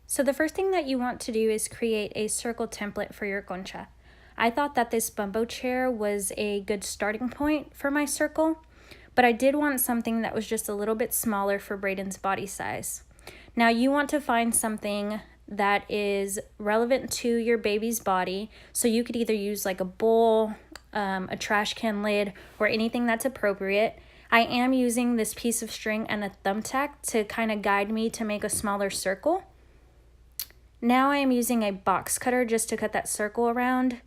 So the first thing that you want to do is create a circle template for your concha. I thought that this bumbo chair was a good starting point for my circle, but I did want something that was just a little bit smaller for Braden's body size. Now you want to find something that is relevant to your baby's body, so you could either use like a bowl, a trash can lid, or anything that's appropriate. I am using this piece of string and a thumbtack to kind of guide me to make a smaller circle. Now I am using a box cutter just to cut that circle around.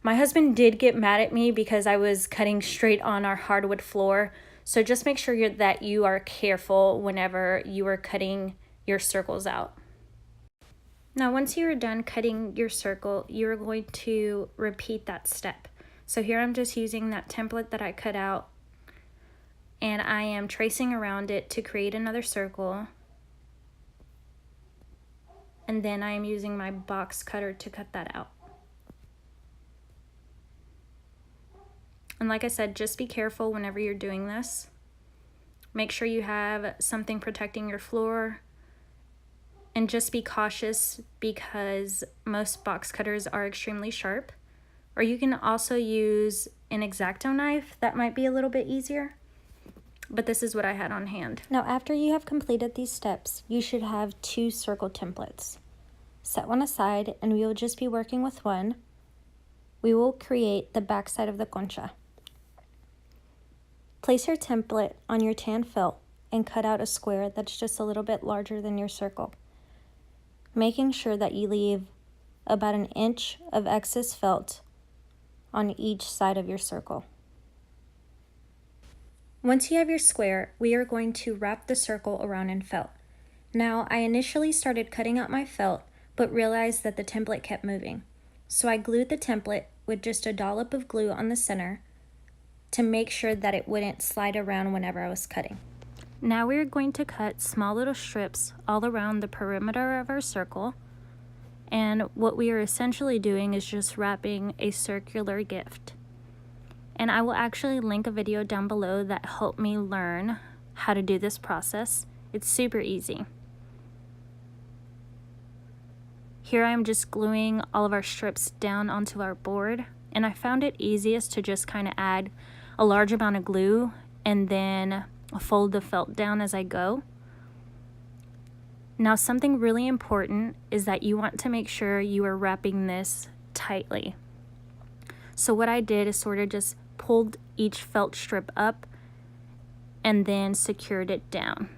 My husband did get mad at me because I was cutting straight on our hardwood floor, so just make sure that you are careful whenever you are cutting your circles out. Now once you are done cutting your circle, you are going to repeat that step. So here I'm just using that template that I cut out, and I am tracing around it to create another circle. And then I am using my box cutter to cut that out. And like I said, just be careful whenever you're doing this. Make sure you have something protecting your floor, and just be cautious because most box cutters are extremely sharp. Or you can also use an X-Acto knife. That might be a little bit easier, but this is what I had on hand. Now after you have completed these steps, you should have 2 circle templates. Set one aside and we will just be working with one. We will create the back side of the concha. Place your template on your tan felt and cut out a square that's just a little bit larger than your circle, making sure that you leave about 1 inch of excess felt on each side of your circle. Once you have your square, we are going to wrap the circle around in felt. Now, I initially started cutting out my felt, but realized that the template kept moving. So I glued the template with just a dollop of glue on the center to make sure that it wouldn't slide around whenever I was cutting. Now we're going to cut small little strips all around the perimeter of our circle. And what we are essentially doing is just wrapping a circular gift. And I will actually link a video down below that helped me learn how to do this process. It's super easy. Here I am just gluing all of our strips down onto our board, and I found it easiest to just kind of add a large amount of glue and then fold the felt down as I go. Now something really important is that you want to make sure you are wrapping this tightly. So what I did is sort of just pulled each felt strip up and then secured it down.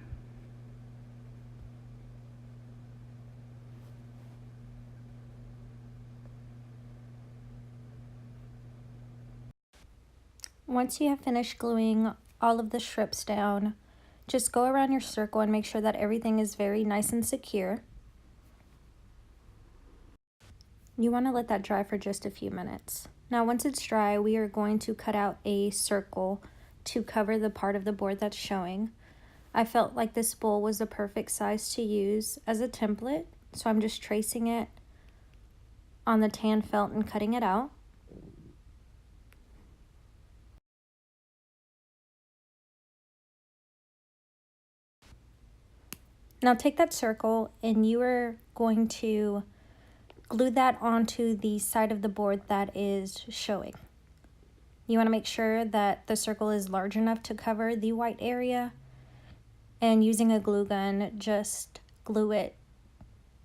Once you have finished gluing all of the strips down, just go around your circle and make sure that everything is very nice and secure. You want to let that dry for just a few minutes. Now once it's dry, we are going to cut out a circle to cover the part of the board that's showing. I felt like this bowl was the perfect size to use as a template, so I'm just tracing it on the tan felt and cutting it out. Now take that circle and you are going to glue that onto the side of the board that is showing. You want to make sure that the circle is large enough to cover the white area, and using a glue gun, just glue it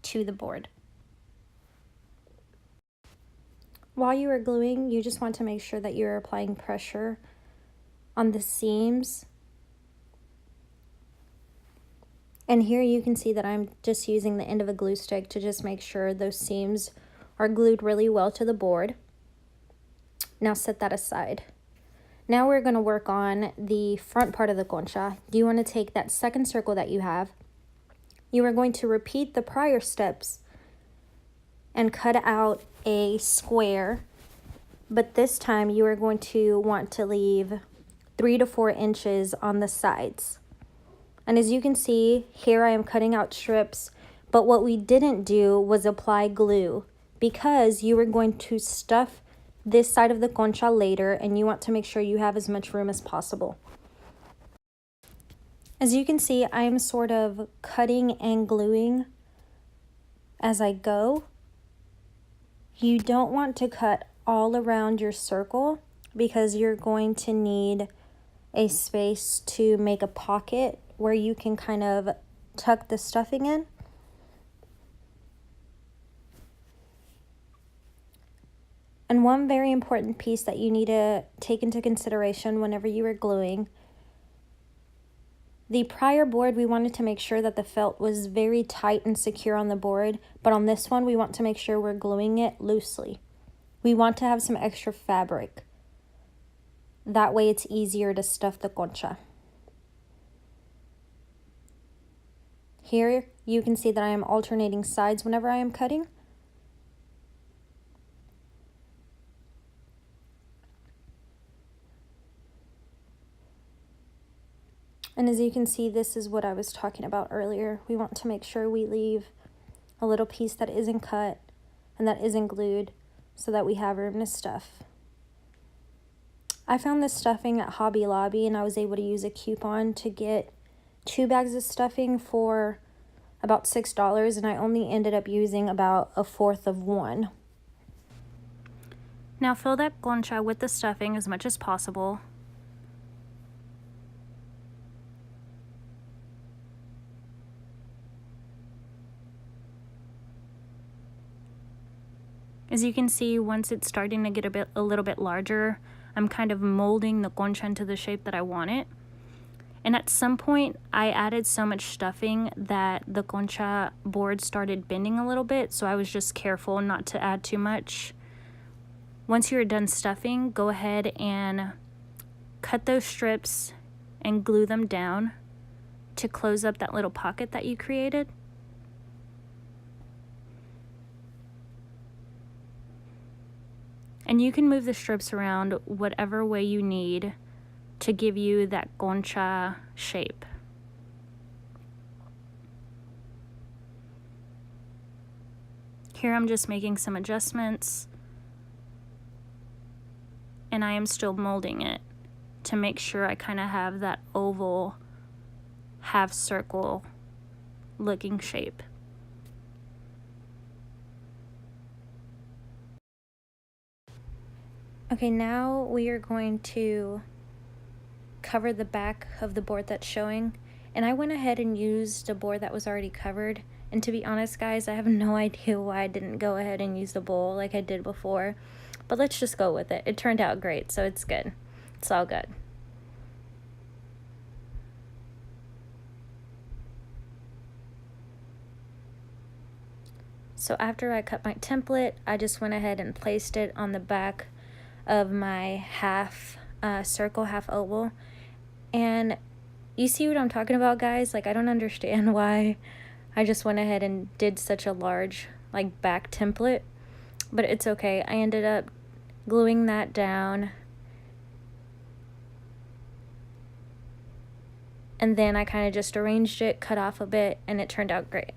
to the board. While you are gluing, you just want to make sure that you're applying pressure on the seams. And here you can see that I'm just using the end of a glue stick to just make sure those seams are glued really well to the board. Now set that aside. Now we're going to work on the front part of the concha. You want to take that second circle that you have. You are going to repeat the prior steps and cut out a square, but this time you are going to want to leave 3 to 4 inches on the sides. And as you can see, here I am cutting out strips, but what we didn't do was apply glue because you are going to stuff this side of the concha later and you want to make sure you have as much room as possible. As you can see, I am sort of cutting and gluing as I go. You don't want to cut all around your circle because you're going to need a space to make a pocket where you can kind of tuck the stuffing in. And one very important piece that you need to take into consideration whenever you are gluing, the prior board, we wanted to make sure that the felt was very tight and secure on the board, but on this one, we want to make sure we're gluing it loosely. We want to have some extra fabric. That way it's easier to stuff the concha. Here you can see that I am alternating sides whenever I am cutting. And as you can see, this is what I was talking about earlier. We want to make sure we leave a little piece that isn't cut and that isn't glued so that we have room to stuff. I found this stuffing at Hobby Lobby and I was able to use a coupon to get 2 bags of stuffing for about $6, and I only ended up using about 1/4 of one. Now fill that concha with the stuffing as much as possible. As you can see, once it's starting to get a little bit larger, I'm kind of molding the concha into the shape that I want it. And at some point, I added so much stuffing that the concha board started bending a little bit, so I was just careful not to add too much. Once you're done stuffing, go ahead and cut those strips and glue them down to close up that little pocket that you created. And you can move the strips around whatever way you need to give you that concha shape. Here I'm just making some adjustments, and I am still molding it to make sure I kind of have that oval, half circle looking shape. Okay, now we are going to cover the back of the board that's showing, and I went ahead and used a board that was already covered, and to be honest guys, I have no idea why I didn't go ahead and use the bowl like I did before, but let's just go with it. It turned out great, so it's good. It's all good. So after I cut my template, I just went ahead and placed it on the back of my half circle, half oval. And you see what I'm talking about, guys? Like, I don't understand why I just went ahead and did such a large like back template, but it's okay. I ended up gluing that down, and then I kind of just arranged it, cut off a bit, and it turned out great.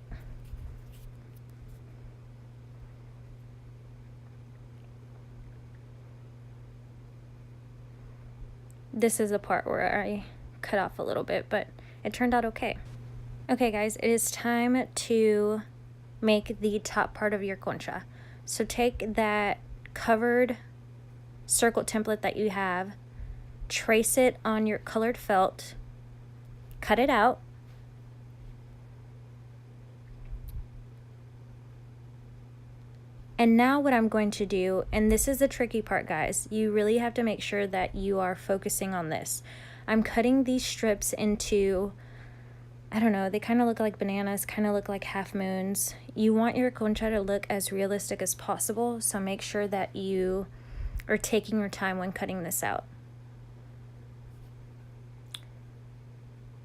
This is the part where I cut off a little bit, but it turned out okay. Okay guys, it is time to make the top part of your concha. So take that covered circle template that you have, trace it on your colored felt, cut it out, and now what I'm going to do, and this is the tricky part guys, you really have to make sure that you are focusing on this. I'm cutting these strips into, I don't know, they kind of look like bananas, kind of look like half moons. You want your concha to look as realistic as possible, so make sure that you are taking your time when cutting this out.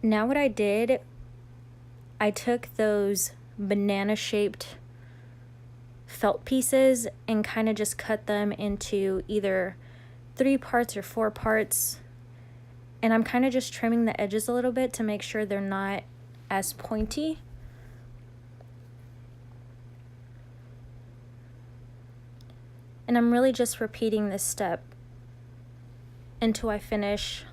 Now what I did, I took those banana-shaped felt pieces and kind of just cut them into either 3 parts or 4 parts. And I'm kind of just trimming the edges a little bit to make sure they're not as pointy. And I'm really just repeating this step until I finish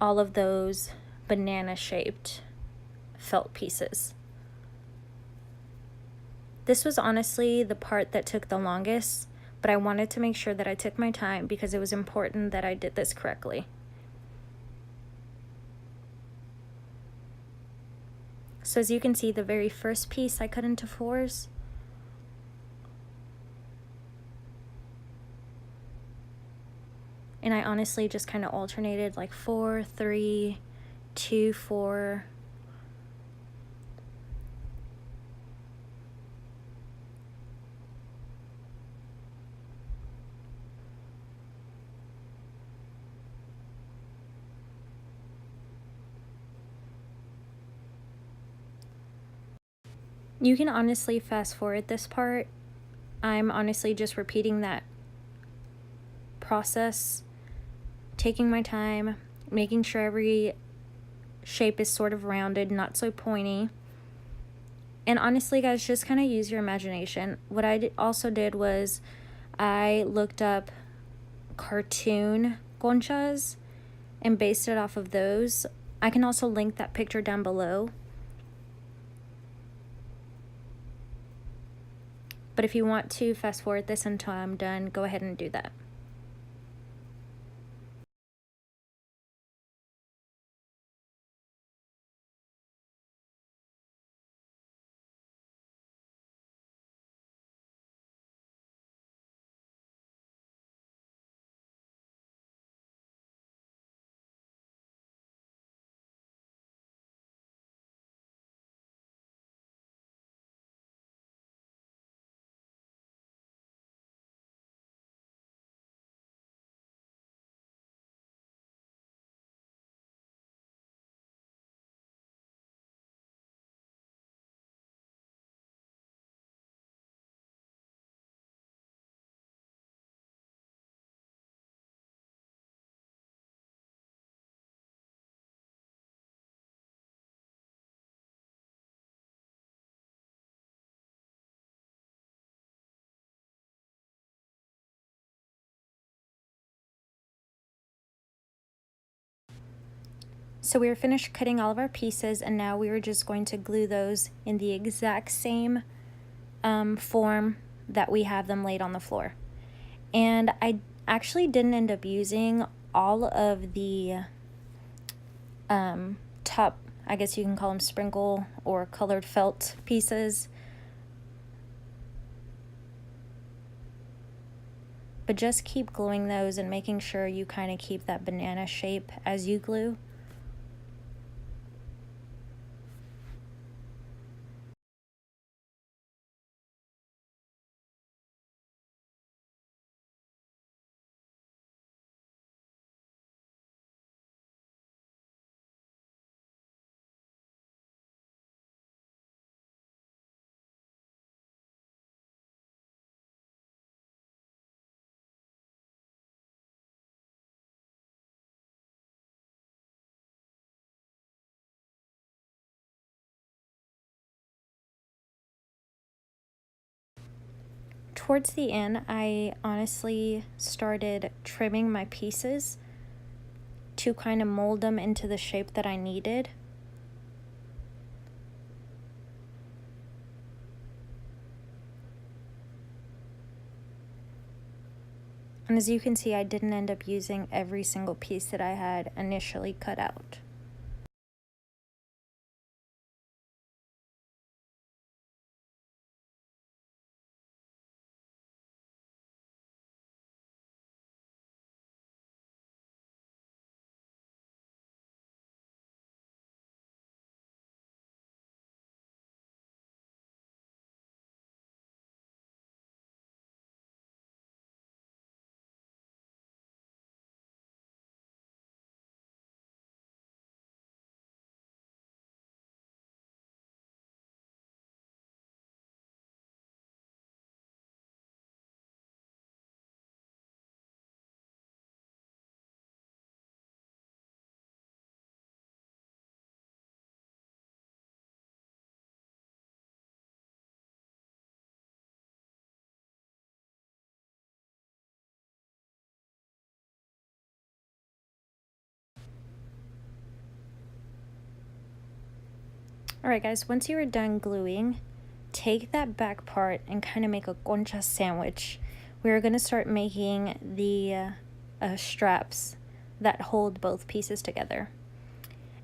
all of those banana shaped felt pieces. This was honestly the part that took the longest, but I wanted to make sure that I took my time because it was important that I did this correctly. So as you can see, the very first piece I cut into 4s. And I honestly just kind of alternated like 4, 3, 2, 4. You can honestly fast forward this part. I'm honestly just repeating that process, taking my time, making sure every shape is sort of rounded, not so pointy. And honestly, guys, just kind of use your imagination. What I also did was I looked up cartoon conchas and based it off of those. I can also link that picture down below. But if you want to fast forward this until I'm done, go ahead and do that. So we were finished cutting all of our pieces, and now we were just going to glue those in the exact same form that we have them laid on the floor. And I actually didn't end up using all of the top, I guess you can call them sprinkle or colored felt pieces. But just keep gluing those and making sure you kind of keep that banana shape as you glue. Towards the end, I honestly started trimming my pieces to kind of mold them into the shape that I needed. And as you can see, I didn't end up using every single piece that I had initially cut out. Alright guys, once you are done gluing, take that back part and kind of make a concha sandwich. We're going to start making the straps that hold both pieces together.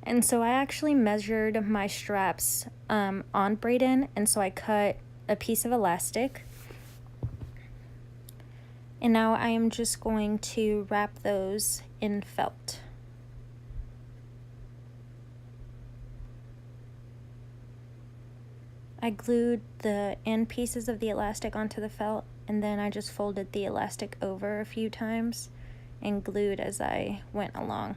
And so I actually measured my straps on braid-in, and so I cut a piece of elastic. And now I am just going to wrap those in felt. I glued the end pieces of the elastic onto the felt, and then I just folded the elastic over a few times and glued as I went along.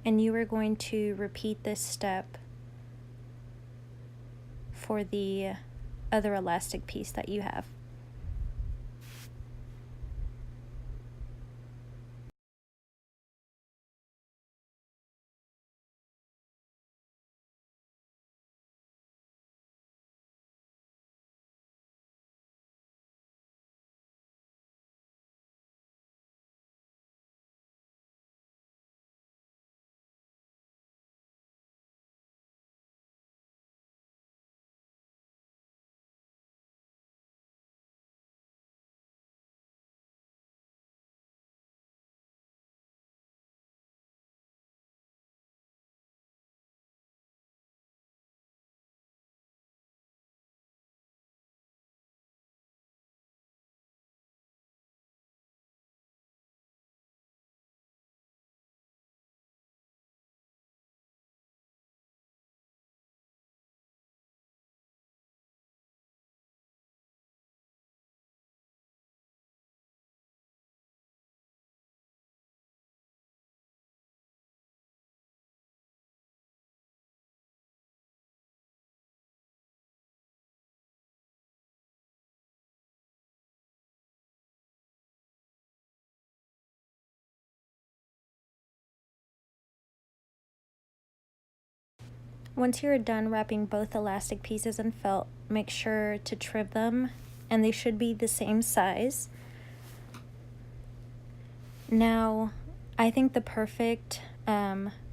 And you are going to repeat this step for the other elastic piece that you have. Once you're done wrapping both elastic pieces in felt, make sure to trim them, and they should be the same size. Now, I think the perfect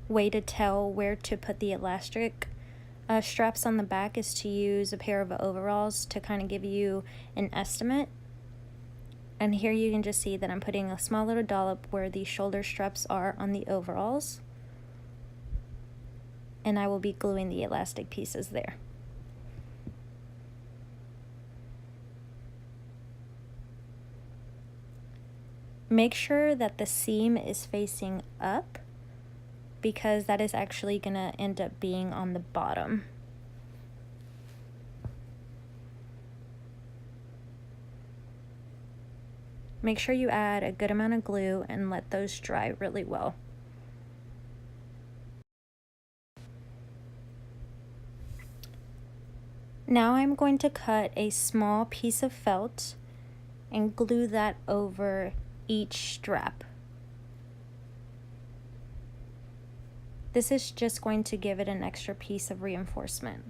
way to tell where to put the elastic straps on the back is to use a pair of overalls to kind of give you an estimate. And here you can just see that I'm putting a small little dollop where the shoulder straps are on the overalls. And I will be gluing the elastic pieces there. Make sure that the seam is facing up, because that is actually going to end up being on the bottom. Make sure you add a good amount of glue and let those dry really well. Now I'm going to cut a small piece of felt and glue that over each strap. This is just going to give it an extra piece of reinforcement.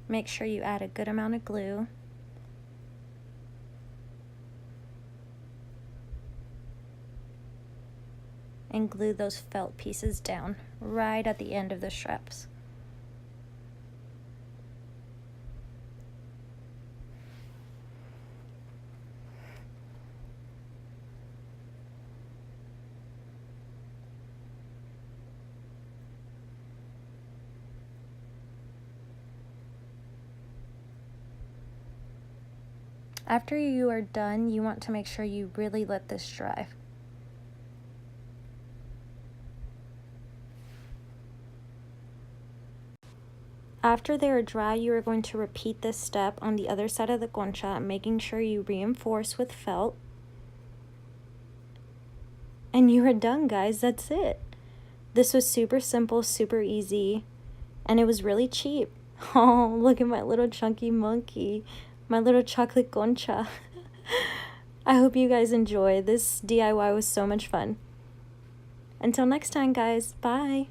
Make sure you add a good amount of glue. And glue those felt pieces down right at the end of the straps. After you are done, you want to make sure you really let this dry. After they are dry, you are going to repeat this step on the other side of the concha, making sure you reinforce with felt. And you are done, guys. That's it. This was super simple, super easy, and it was really cheap. Oh, look at my little chunky monkey, my little chocolate concha. I hope you guys enjoy. This DIY was so much fun. Until next time, guys. Bye.